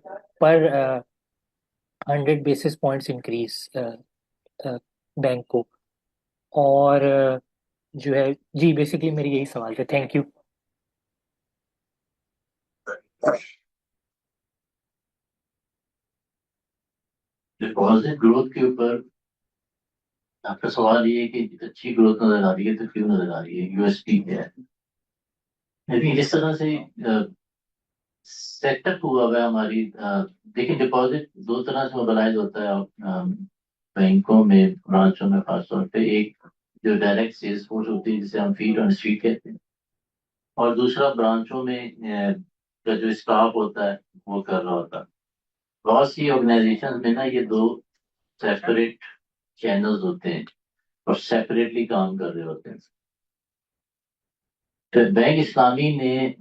100 बेसिस पॉइंट्स इंक्रीज बैंक को? और जो है जी बेसिकली मेरी यही सवाल थे। Thank you. डिपॉजिट ग्रोथ के ऊपर आपका सवाल ये है कि अच्छी ग्रोथ नजर आ रही है तो क्यों नजर आ रही है, यूएसपी क्या है? लेकिन जिस तरह से सेटअप हुआ हुआ है हमारी देखिए डिपॉजिट दो तरह से मोबिलाइज होता है बैंकों में, ब्रांचों में खासतौर पे। एक जो डायरेक्ट सेल्स फोर्स होती है जिसे हम फीट ऑन स्ट्रीट कहते हैं, और दूसरा ब्रांचों में का जो स्टाफ होता है वो कर रहा होता है। बहुत सी ऑर्गेनाइजेशन में ना ये दो सेपरेट चैनल्स होते हैं और सेपरेटली काम कर रहे होते हैं। तो बैंक इस्लामी ने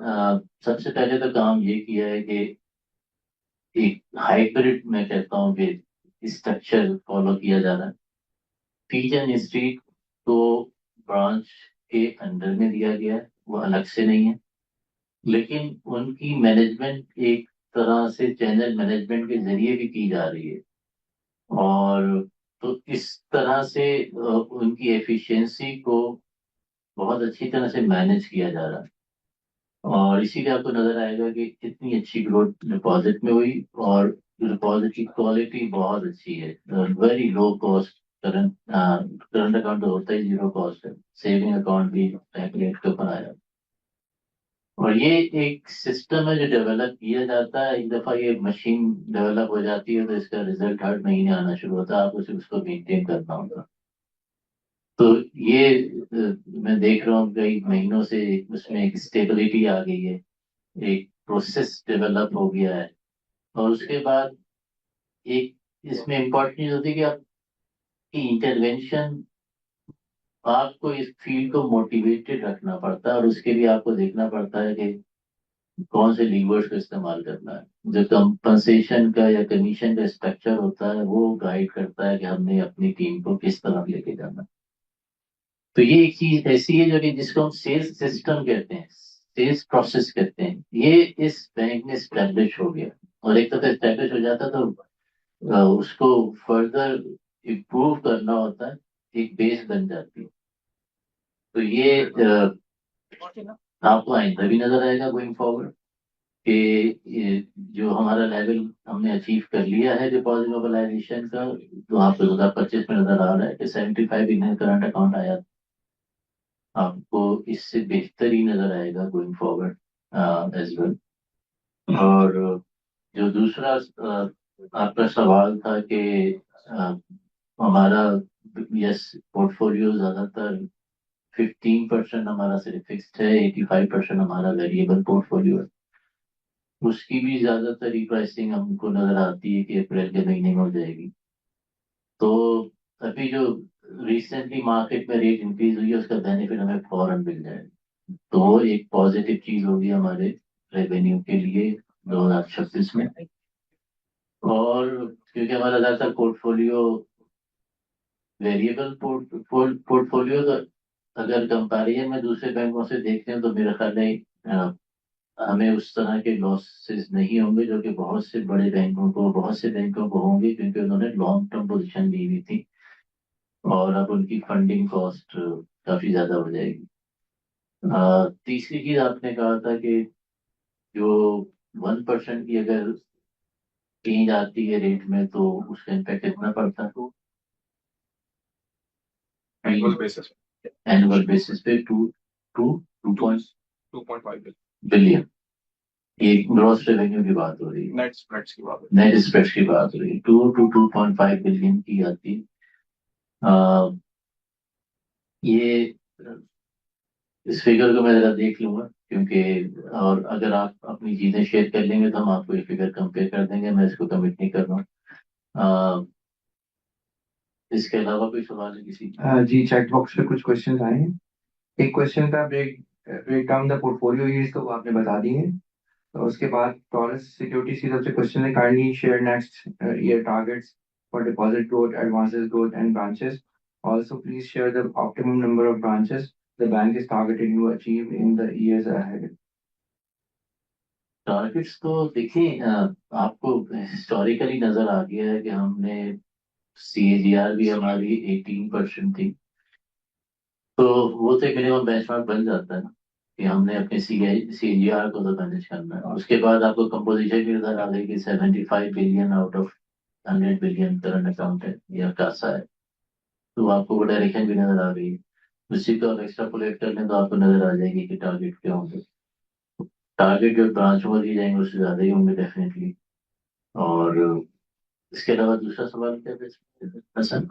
सबसे पहले तो काम ये किया है कि एक हाइब्रिड मैं कहता हूँ कि स्ट्रक्चर फॉलो किया जा रहा है। फीट एंड स्ट्रीट को ब्रांच के अंडर में दिया गया है, वो अलग से नहीं है, लेकिन उनकी मैनेजमेंट एक तरह से चैनल मैनेजमेंट के जरिए भी की जा रही है। और तो इस तरह से उनकी एफिशिएंसी को बहुत अच्छी तरह से मैनेज किया जा रहा है। और इसीलिए आपको नजर आएगा कि इतनी अच्छी ग्रोथ डिपॉजिट में हुई, और डिपॉजिट की क्वालिटी बहुत अच्छी है। Very low cost. Current current account तो होता ही जीरो कॉस्ट है, सेविंग अकाउंट भी रेट के ऊपर आया। और ये एक सिस्टम है जो डेवलप किया जाता है। एक दफा ये मशीन डेवलप हो जाती है तो इसका रिजल्ट हर महीने आना शुरू होता है, आपको सिर्फ उसको मेंटेन करना होगा। तो ये मैं देख रहा हूँ कई महीनों से उसमें एक स्टेबिलिटी आ गई है, एक प्रोसेस डेवलप हो गया है। और उसके बाद एक इसमें इम्पोर्टेंट चीज होती है कि आपकी इंटरवेंशन, आपको इस फील्ड को मोटिवेटेड रखना पड़ता है, और उसके लिए आपको देखना पड़ता है कि कौन से लीवर्स का इस्तेमाल करना है। जो कंपनसेशन का या कमीशन का स्ट्रक्चर होता है वो गाइड करता है कि हमने अपनी टीम को किस तरफ लेके जाना है। तो ये एक चीज ऐसी है जो कि जिसको हम सेल्स सिस्टम कहते हैं, सेल्स प्रोसेस कहते हैं, ये इस बैंक में स्टैब्लिश हो गया। और एक तरह स्टैब्लिश हो जाता तो उसको फर्दर इम्प्रूव करना होता है, एक बेस बन जाती है। तो ये आपको आइंदा भी नजर आएगा गोइंग फॉरवर्ड कि जो हमारा लेवल हमने अचीव कर लिया है डिपॉजिट मोबिलाइजेशन का, तो आपको 2025 में नजर आ रहा है कि 75 बिलियन करंट अकाउंट आया। आपको इससे बेहतर ही नजर आएगा गोइंग फॉरवर्ड एज वेल। और जो दूसरा आपका सवाल था कि अ, हमारा यस पोर्टफोलियो ज्यादातर 15% हमारा सिर्फ फिक्स्ड है, 85% हमारा वेरिएबल पोर्टफोलियो है। उसकी भी ज्यादातर रिप्राइसिंग हमको नजर आती है कि अप्रैल के महीने में हो जाएगी। तो अभी जो रिसेंटली मार्केट में रेट इंक्रीज हुई है उसका बेनिफिट हमें फौरन मिल जाएगा। तो वो एक पॉजिटिव चीज होगी हमारे रेवेन्यू के लिए 2026 में। और क्योंकि हमारा ज्यादातर पोर्टफोलियो वेरिएबल पोर्टफोलियो, तो अगर कंपैरिजन में दूसरे बैंकों से देखते हैं तो मेरा ख्याल है हमें उस तरह के लॉसेस नहीं होंगे जो कि बहुत से बैंकों को होंगे, क्योंकि उन्होंने लॉन्ग टर्म पोजीशन ली हुई थी और अब उनकी फंडिंग कॉस्ट काफी ज्यादा हो जाएगी। तीसरी चीज आपने कहा था कि जो 1% की अगर चेंज आती है रेट में तो उसका इम्पैक्ट कितना पड़ता है। तो एनुअल बेसिस एनुअल बेसिस पे two two two point 2.5 billion, ये ग्रॉस रेवेन्यू की बात हो रही है, नेट स्प्रेड्स की बात है। नेट स्प्रेड्स की बात हो रही है, 2 to 2.5 बिलियन की आती है। अ, ये इस फिगर को मैं जरा देख लूंगा, क्योंकि और अगर आप अपनी चीजें शेयर कर लेंगे तो हम आपको ये फिगर कंपेयर कर देंगे। मैं इसको कमिट नहीं कर रहा हूँ। अ, इसके अलावा कोई सवाल है किसी जी चैट बॉक्स पे कुछ क्वेश्चन आए हैं। एक क्वेश्चन था break down the portfolio yields, तो वो आपने बता दी है। तो उसके बाद टॉरस सिक्योरिटीज की तरफ से क्वेश्चन है, kindly share next year targets for deposit growth, advances growth and branches. Also please share the optimum number of branches the bank is targeting to achieve in the years ahead. Targets. तो देखिए आपको historically नजर आ गया है कि हमने CAGR भी हमारी 18% थी। तो वो तो एक मिनिमम बेंचमार्क बन जाता है ना कि हमने अपने CAGR को तो मैनेज करना है। उसके बाद आपको कंपोजिशन भी नजर आ गई कि 75 billion out of 100 billion current account है या कासा है। तो आपको वो डायरेक्शन भी नजर आ गई है। उसी को आप एक्स्ट्रापोलेट कर लें तो आपको नजर आ जाएगी कि टारगेट क्या होंगे। टारगेट जो ब्रांचों को दिए जाएंगे उससे ज्यादा ही होंगे डेफिनेटली। और इसके अलावा दूसरा सवाल क्या था हसन?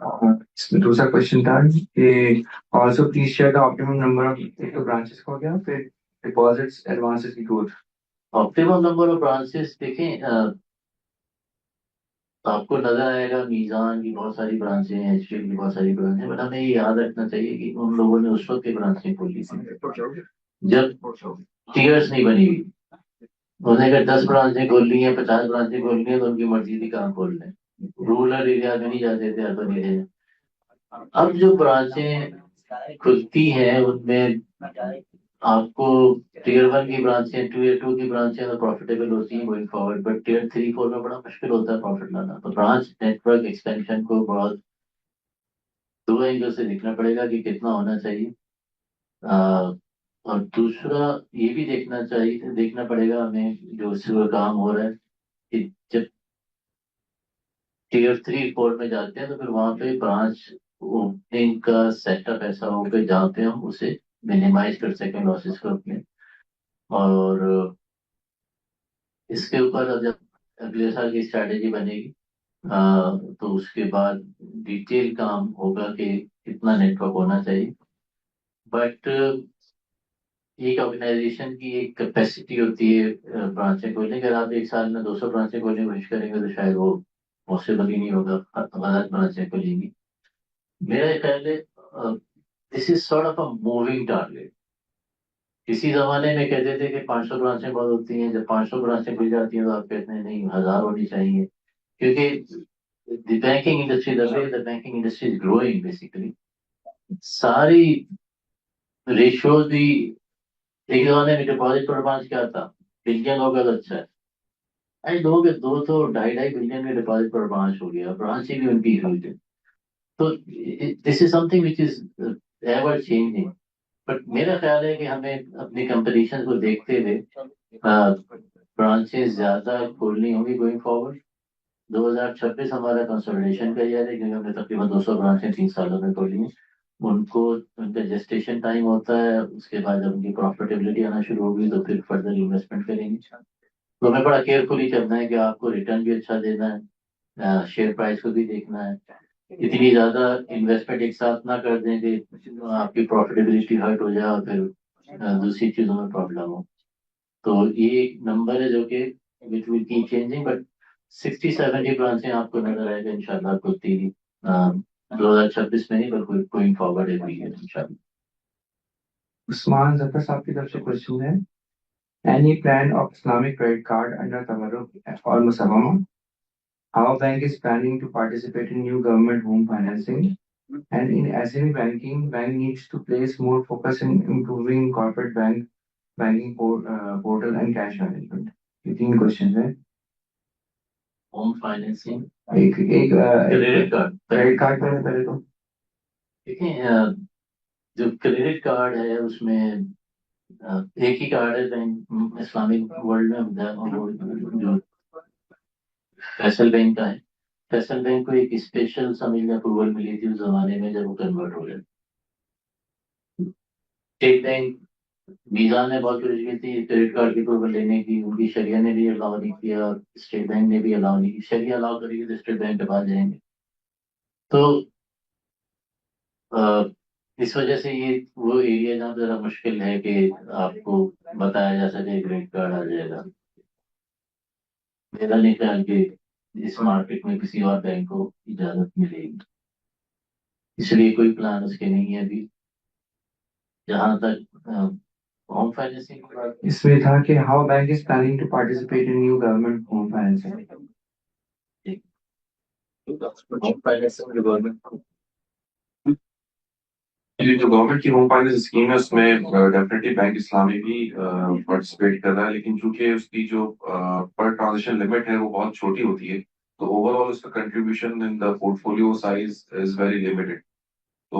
इसमें दूसरा क्वेश्चन था कि also please share the optimum number of एक तो ब्रांचेस का हो गया, फिर डिपॉजिट्स एडवांसेस की growth. Optimum number of branches देखें, आपको नजर आएगा मीजान की बहुत सारी ब्रांचें हैं, एचडीएफ की बहुत सारी ब्रांचें, बट हमें ये याद रखना चाहिए कि उन लोगों ने उस वक्त की ब्रांचें खोली थी जब टीयर्स नहीं बनी हुई। उन्होंने अगर 10 ब्रांचें खोल ली हैं, 50 ब्रांचें खोल ली हैं, तो उनकी मर्जी थी कहाँ खोल लें। रूरल एरिया में नहीं जाते थे, अर्बन एरिया में। अब जो ब्रांचें खुलती हैं उनमें आपको टीयर 1 की ब्रांचें, टीयर 2 की ब्रांचें तो प्रॉफिटेबल होती हैं गोइंग फॉरवर्ड, बट टीयर 3 4 में बड़ा मुश्किल होता है प्रॉफिट लाना। तो ब्रांच नेटवर्क एक्सपेंशन को बहुत दो एंगल से देखना पड़ेगा कि कितना होना चाहिए। और दूसरा ये भी देखना पड़ेगा हमें जो इस वक्त काम हो रहा है कि जब टीयर 3 4 में जाते हैं तो फिर वहां पे ब्रांच ओपनिंग का सेटअप ऐसा हो कि जहाँ पे हम उसे मिनिमाइज कर सकें लॉसेस को अपने। और इसके ऊपर अब जब अगले साल की स्ट्रैटेजी बनेगी तो उसके बाद डिटेल काम होगा कि कितना नेटवर्क होना चाहिए। बट एक ऑर्गेनाइजेशन की एक कैपेसिटी होती है ब्रांचें खोलने की। अगर आप एक साल में 200 ब्रांचें खोलने की कोशिश करेंगे तो शायद वो पॉसिबल ही नहीं होगा, गलत ब्रांचें खोलेंगी। मेरा ख्याल है this is sort of a moving target. किसी जमाने में कहते थे कि 500 ब्रांचें बहुत होती हैं, जब 500 ब्रांचें खुल जाती हैं तो आप कहते हैं नहीं 1000 होनी चाहिए, क्योंकि the banking industry, the way the banking industry is growing basically, सारी रेशियोज भी एक जमाने में डिपॉजिट पर ब्रांच क्या था, बिलियन होगा तो अच्छा है। अरे दो के दो तो 2.5 बिलियन के डिपॉजिट पर ब्रांच हो गया, ब्रांच ही भी उनकी ह्यूज है। तो this is something which is ever changing. But मेरा ख्याल है कि हमें अपनी कंपटीशन को देखते हुए ब्रांचेस ज्यादा खोलनी होगी गोइंग फॉरवर्ड। 2026 हमारा कंसोलिडेशन का ईयर है क्योंकि हमने तकरीबन 200 ब्रांचें 3 सालों में खोली हैं। उनको उनका जेस्टेशन टाइम होता है, उसके बाद जब उनकी प्रॉफिटेबिलिटी आना शुरू होगी तो फिर फर्दर इन्वेस्टमेंट करेंगे। तो हमें बड़ा केयरफुली करना है कि आपको रिटर्न भी अच्छा देना है, शेयर प्राइस को भी देखना है। इतनी ज्यादा इन्वेस्टमेंट एक साथ ना कर दें कि आपकी प्रॉफिटेबिलिटी हर्ट हो जाए और फिर दूसरी चीजों में प्रॉब्लम हो। तो ये एक नंबर है जो कि which will keep changing, but 60-70 ब्रांचें आपको नजर आएगा इंशाल्लाह खुलती ही 2026 में नहीं बल्कि गोइंग फॉरवर्ड एवरी ईयर इंशाल्लाह। उस्मान जफर साहब की तरफ से क्वेश्चन है, any plan of Islamic credit card under Tabarruk or Musawama? Our bank is planning to participate in new government home financing, and in SME banking, bank needs to place more focus in improving corporate banking portal and cash management. ये 3 question है। Home financing, एक credit card पहले तो देखें, जो credit card है उसमें एक ही कार्ड है बैंक इस्लामिक वर्ल्ड में होता है, और वो जो फैसल बैंक का है। फैसल बैंक को एक स्पेशल समझ में अप्रूवल मिली थी उस जमाने में जब वो कन्वर्ट हो गया। स्टेट बैंक वीजा ने बहुत कोशिश की थी क्रेडिट कार्ड की अप्रूवल लेने की, उनकी शरिया ने भी अलाउ नहीं किया और स्टेट बैंक ने भी अलाउ नहीं की। शरिया अलाउ करेगी तो स्टेट बैंक के पास जाएंगे। तो इस वजह से ये वो एरिया जहाँ पे जरा मुश्किल है कि आपको बताया जा सके क्रेडिट कार्ड आ जाएगा। मेरा नहीं ख्याल कि इस मार्केट में किसी और बैंक को इजाजत मिलेगी, इसलिए कोई प्लान उसके नहीं है अभी। जहां तक होम फाइनेंसिंग की बात, इसमें था कि how bank is planning to participate in new government home financing. Home financing जो गवर्नमेंट ये जो गवर्नमेंट की होम फाइनेंस स्कीम है उसमें डेफिनेटली बैंक इस्लामी भी पार्टिसिपेट कर रहा है, लेकिन चूंकि उसकी जो पर ट्रांजेक्शन लिमिट है वो बहुत छोटी होती है, तो ओवरऑल उसका contribution in the portfolio size is very limited. तो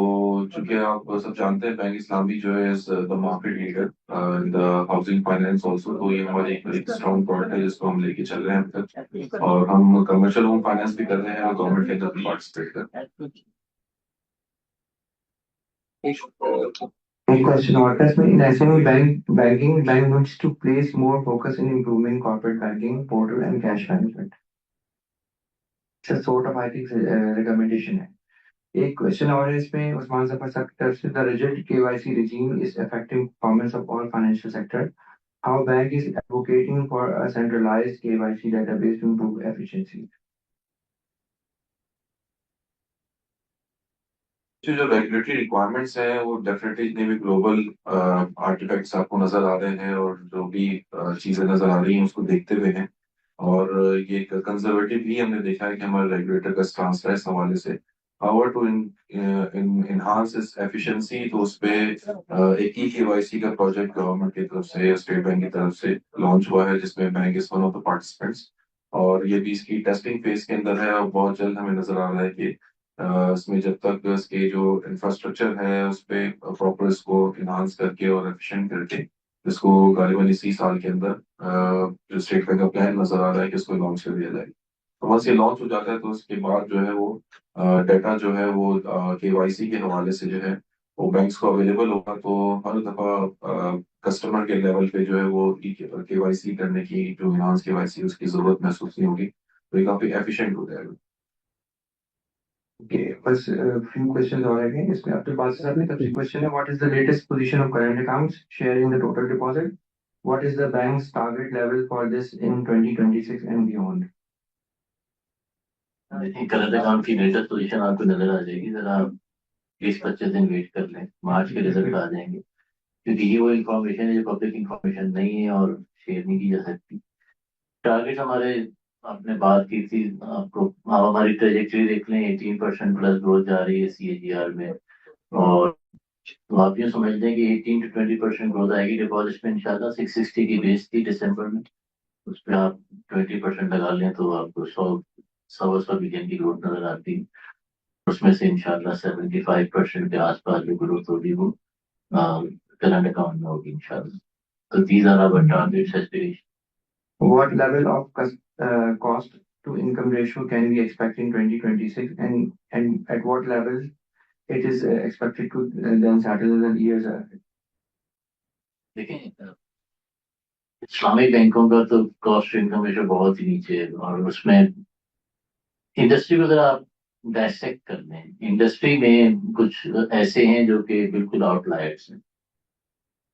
चूंकि आप सब जानते हैं बैंक इस्लामी जो है the market leader in the housing finance also, तो ये हमारी एक स्ट्रॉन्ग प्रोडक्ट है जिसको हम लेके चल रहे हैं अब तक, और हम कमर्शियल होम फाइनेंस भी कर रहे हैं और गवर्नमेंट के अंदर भी पार्टिसिपेट कर रहे हैं। एक क्वेश्चन और था इसमें, in SME bank needs to place more focus in improving corporate banking portal and cash management. It's a sort of I think recommendation है. एक क्वेश्चन और है इसमें उस्मान जफर साहब की तरफ से, the rigid KYC regime is affecting performance of all financial sector. How bank is advocating for a centralized KYC database to improve efficiency. जो रेगुलेटरी रिक्वायरमेंट्स हैं वो डेफिनेटली जितने भी ग्लोबल आर्टिफैक्ट्स आपको नजर आ रहे हैं और जो भी चीजें नजर आ रही हैं उसको देखते हुए हैं, और ये कंजर्वेटिव भी हमने देखा है कि हमारे रेगुलेटर का स्टांस है इस हवाले से. हाउ टू इनहांस इस एफिशिएंसी, तो उस पे एक ई केवाईसी का प्रोजेक्ट गवर्नमेंट की तरफ से या स्टेट बैंक की तरफ से लॉन्च हुआ है, जिसमें bank is one of the participants, और ये भी इसकी टेस्टिंग फेज के अंदर है. और बहुत जल्द हमें नजर आ रहा है कि इसमें जब तक इसके जो इंफ्रास्ट्रक्चर है उस पे प्रॉपर इसको इन्हांस करके और एफिशिएंट करके इसको गालिबन इसी साल के अंदर जो स्टेट बैंक का प्लान नजर आ रहा है कि इसको लॉन्च कर दिया जाएगा. तो वंस ये लॉन्च हो जाता है तो उसके बाद जो है वो डाटा जो है वो केवाईसी के हवाले से जो है वो बैंक्स को अवेलेबल होगा. तो हर दफा कस्टमर के लेवल पे जो है वो केवाईसी करने की, जो इन्हांस केवाईसी उसकी जरूरत महसूस नहीं होगी, तो ये काफी एफिशिएंट हो जाएगा. Okay, बस few questions और रह गए इसमें. अब्दुल बासित साहब ने सबसे क्वेश्चन है, what is the latest position of current accounts share in the total deposit? What is the bank's target level for this in 2026 and beyond? I think current account की latest position आपको नजर आ जाएगी. जरा 20-25 दिन wait कर लें, मार्च के result आ जाएंगे, क्योंकि ये वो इंफॉर्मेशन है जो पब्लिक इंफॉर्मेशन नहीं है और शेयर नहीं की जा सकती. टारगेट हमारे, आपने बात की थी, आपको आप हमारी ट्रेजेक्टरी देख लें, 18% प्लस ग्रोथ जा रही है CAGR में. और तो आप यूँ समझ लें कि 18 to 20% ग्रोथ आएगी डिपॉजिट में इंशाल्लाह. 660 की बेस थी दिसंबर में, उस पर आप 20% लगा लें तो आपको 100 बिलियन की ग्रोथ नजर आती है. उसमें से इंशाल्लाह 75% के आसपास जो ग्रोथ होगी वो करंट अकाउंट में होगी इंशाल्लाह. तो these are our targets, aspiration. What level of cost to income ratio can we expect in 2026, and at what level it is expected to then settle in the years ahead? देखें, Islamic बैंकों का तो cost to income ratio बहुत ही नीचे है, और उसमें industry को अगर आप डायसेक्ट कर लें, इंडस्ट्री में कुछ ऐसे हैं जो कि बिल्कुल आउटलायर्स हैं.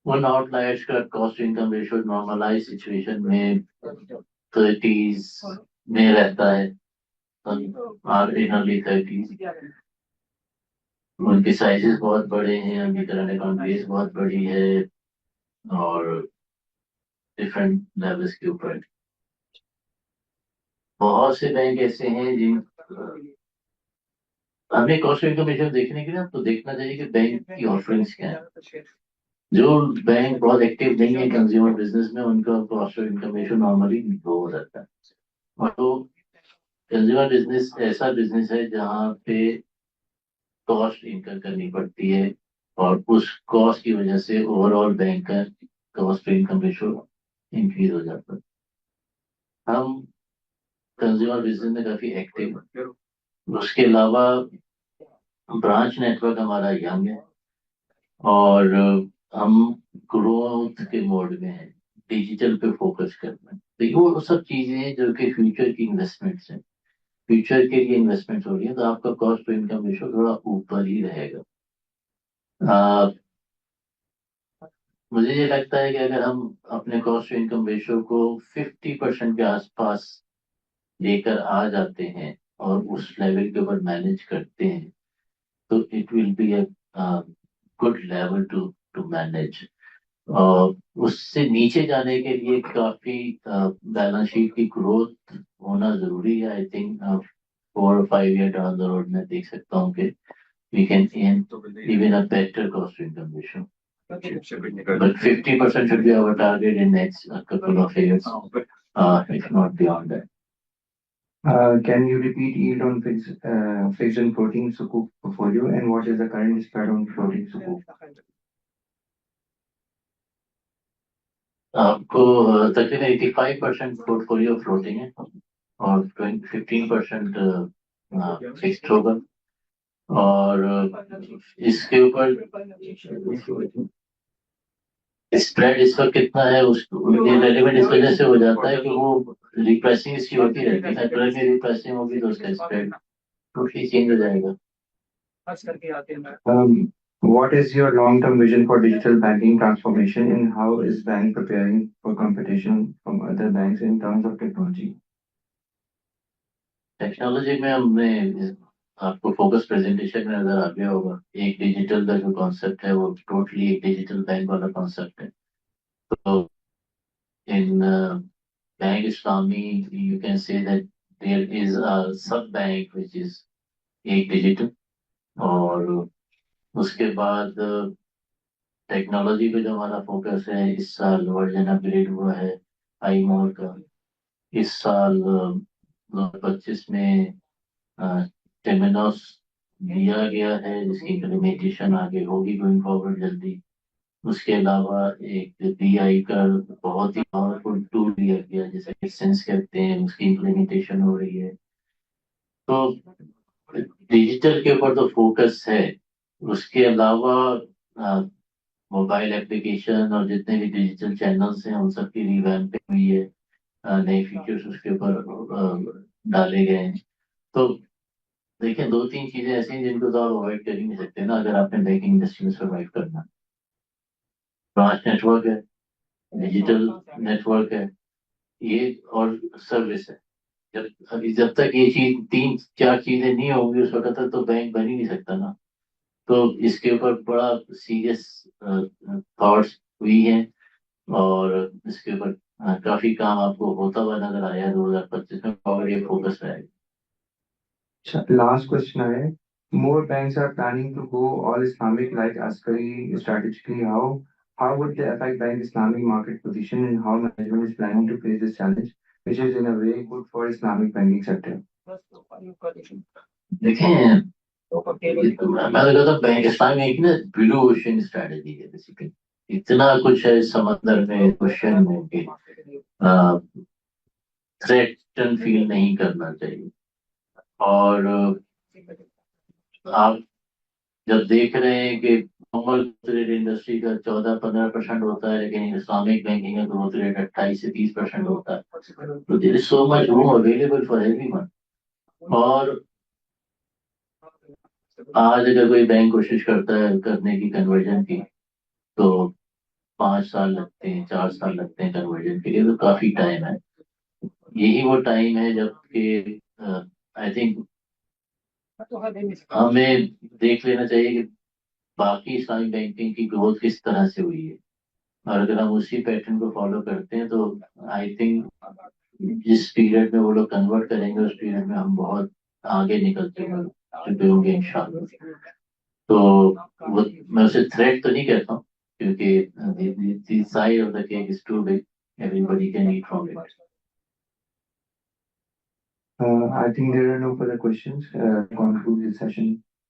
उन आउटलायर्स का cost to income ratio normalize situation में 30s में रहता है, और इन अर्ली 30s. उनके साइजेस बहुत बड़े हैं, उनकी करंट अकाउंट बेस बहुत बड़ी है, और डिफरेंट लेवल्स के ऊपर बहुत से बैंक ऐसे हैं जिन हमें कॉस्ट टू इनकम रेशियो देखने के लिए आपको देखना चाहिए कि बैंक की ऑफरिंग्स क्या है. जो बैंक बहुत एक्टिव नहीं है कंज्यूमर बिजनेस में, उनका cost to income ratio normally low हो जाता है. और तो कंज्यूमर बिजनेस ऐसा बिजनेस है जहाँ पे कॉस्ट इनकर करनी पड़ती है, और उस कॉस्ट की वजह से ओवरऑल बैंक का cost to income ratio increase हो जाता है. हम कंज्यूमर बिजनेस में काफी एक्टिव हैं. उसके अलावा ब्रांच नेटवर्क हमारा यंग है, और हम ग्रोथ के मोड में हैं, डिजिटल पे फोकस करना है. तो ये वो सब चीजें हैं जो कि फ्यूचर की इन्वेस्टमेंट्स हैं, फ्यूचर के लिए इन्वेस्टमेंट्स हो रही है, तो आपका कॉस्ट टू इनकम रेशियो थोड़ा ऊपर ही रहेगा. मुझे ये लगता है कि अगर हम अपने कॉस्ट टू इनकम रेशियो को 50% के आसपास लेकर आ जाते हैं और उस लेवल के ऊपर मैनेज करते हैं, तो it will be a good level to manage. उससे नीचे जाने के लिए काफी बैलेंस शीट की ग्रोथ होना जरूरी है. I think 4 or 5 year down the road में देख सकता हूँ कि we can aim even a better cost to income ratio. But 50% should be our target in next couple of years, if not beyond that. Can you repeat yield on fixed and floating sukuk portfolio, and what is the current spread on floating sukuk? आपको तकरीबन 85% portfolio floating है और 15% fixed होगा. और इसके ऊपर spread इस वक्त कितना है ये रेलिवेंट इस वजह से हो जाता है कि वो रिप्रेसिंग इसकी होती रहती है, नेटवर्क में रिप्रेसिंग होगी तो उसका स्प्रेड टोटली चेंज हो जाएगा। What is your long-term vision for digital banking transformation, and how is bank preparing for competition from other banks in terms of technology? Technology में हमने आपको फोकस प्रेजेंटेशन में नजर आ गया होगा, एक डिजिटल का जो कॉन्सेप्ट है वो टोटली एक डिजिटल बैंक वाला कॉन्सेप्ट है। तो in Bank Islami you can say that there is a sub bank which is एक डिजिटल, और उसके बाद टेक्नोलॉजी पे जो हमारा फोकस है, इस साल वर्जन अपग्रेड हुआ है आई मोर का। इस साल 2025 में टेमिनोस दिया गया है जिसकी इम्प्लीमेंटेशन आगे होगी गोइंग फॉरवर्ड जल्दी। उसके अलावा एक बीआई का बहुत ही पावरफुल टूल दिया गया जिसे सेंस कहते हैं, उसकी इम्प्लीमेंटेशन हो रही है। तो डिजिटल के ऊपर तो फोकस है। उसके अलावा मोबाइल एप्लीकेशन और जितने भी डिजिटल चैनल्स हैं उन सब की रिवैम्पिंग हुई है, नए फीचर्स उसके ऊपर डाले गए हैं। तो देखिए, दो तीन चीजें ऐसी हैं जिनको तो आप अवॉइड कर ही नहीं सकते ना अगर आपने बैंकिंग इंडस्ट्री में सर्वाइव करना। ब्रांच नेटवर्क है, डिजिटल नेटवर्क है, ये और सर्विस है। जब तक ये चीज तीन चार चीजें नहीं होंगी उस वक्त तक तो बैंक बन ही नहीं सकता ना। तो इसके ऊपर बड़ा सीरियस थॉट्स हुई हैं, और इसके ऊपर काफी काम आपको होता हुआ नजर आया 2025 में, और ये फोकस रहेगा। Last question है, more banks are planning to go all Islamic like Askari strategically. How would they affect bank Islamic market position, and how management is planning to face this challenge, which is in a way good for Islamic banking sector? देखें, मैं तो कहता हूँ bank इस्लाम एक ना blue ocean strategy है basically. इतना कुछ है इस समंदर में क्वेश्चन में कि थ्रेटन फील नहीं करना चाहिए। और आप जब देख रहे हैं कि नॉर्मल रेट इंडस्ट्री का 14-15% होता है, लेकिन इस्लामिक बैंकिंग का ग्रोथ रेट 28 से 30% होता है, तो there is so much room available for everyone. और आज अगर कोई बैंक कोशिश करता है करने की कन्वर्जन की, तो 5 साल लगते हैं, 4 साल लगते हैं कन्वर्जन के लिए, तो काफी टाइम है। यही वो टाइम है जबकि आई थिंक हमें देख लेना चाहिए कि बाकी इस्लामिक बैंकिंग की ग्रोथ किस तरह से हुई है, और अगर हम उसी पैटर्न को फॉलो करते हैं तो आई थिंक जिस पीरियड में वो लोग कन्वर्ट करेंगे उस पीरियड में हम बहुत आगे निकल चुके होंगे इंशाल्लाह। तो वो मैं उसे थ्रेट तो नहीं कहता हूँ, क्योंकि size of the cake is too big, everybody can eat from it. I think there are no further questions. Conclude this session.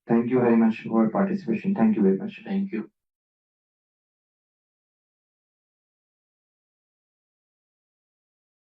Thank you very much for participation. Thank you very much. Thank you.